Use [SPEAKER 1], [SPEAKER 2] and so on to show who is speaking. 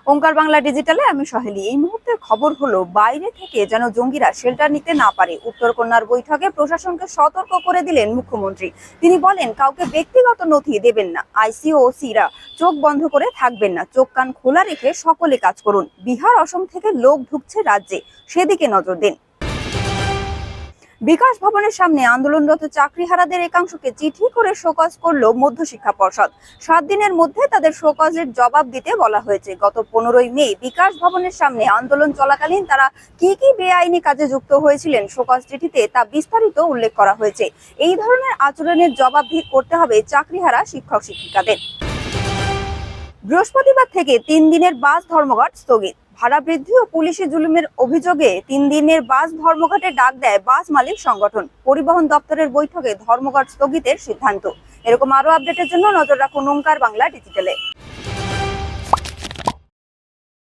[SPEAKER 1] ওঙ্কার বাংলা ডিজিটালে আমি সহেলি। এই মুহূর্তে খবর হলো, বাইরে থেকে যেন জঙ্গিরা শেল্টার নিতে না পারে। উত্তরকন্যার বৈঠকে প্রশাসনকে সতর্ক করে দিলেন মুখ্যমন্ত্রী। তিনি বলেন, কাউকে ব্যক্তিগত নথি দেবেন না, আইসিওসিরা চোখ বন্ধ করে থাকবেন না, চোখ কান খোলা রেখে সকলে কাজ করুন। বিহার, অসম থেকে লোক ঢুকছে রাজ্যে, সেদিকে নজর দিন। বিকাশ ভবনের সামনে আন্দোলনরত চাকরিহারাদের একাংশকে চিঠি করে শোকজ করলো মধ্যশিক্ষা পর্ষদ। 7 দিনের মধ্যে তাদের শোকজের জবাব দিতে বলা হয়েছে। গত 15ই মে বিকাশ ভবনের সামনে আন্দোলন চলাকালীন তারা কি কি বেআইনি কাজে যুক্ত হয়েছিলেন শোকজ চিঠিতে তা বিস্তারিত উল্লেখ করা হয়েছে। এই ধরনের আচরণের জবাব করতে হবে চাকরিহারা শিক্ষক শিক্ষিকাদের। বৃহস্পতিবার থেকে 3 দিনের বাস ধর্মঘট স্থগিত। ভাড়া বৃদ্ধি ও পুলিশি জুলুমের অভিযোগে 3 দিনের বাস ধর্মঘটে ডাক দেয় বাস মালিক সংগঠন। পরিবহন দপ্তরের বৈঠকে ধর্মঘট স্থগিতের সিদ্ধান্ত। এরকম আরো আপডেটের জন্য নজর রাখুন ওঙ্কার বাংলা ডিজিটালে।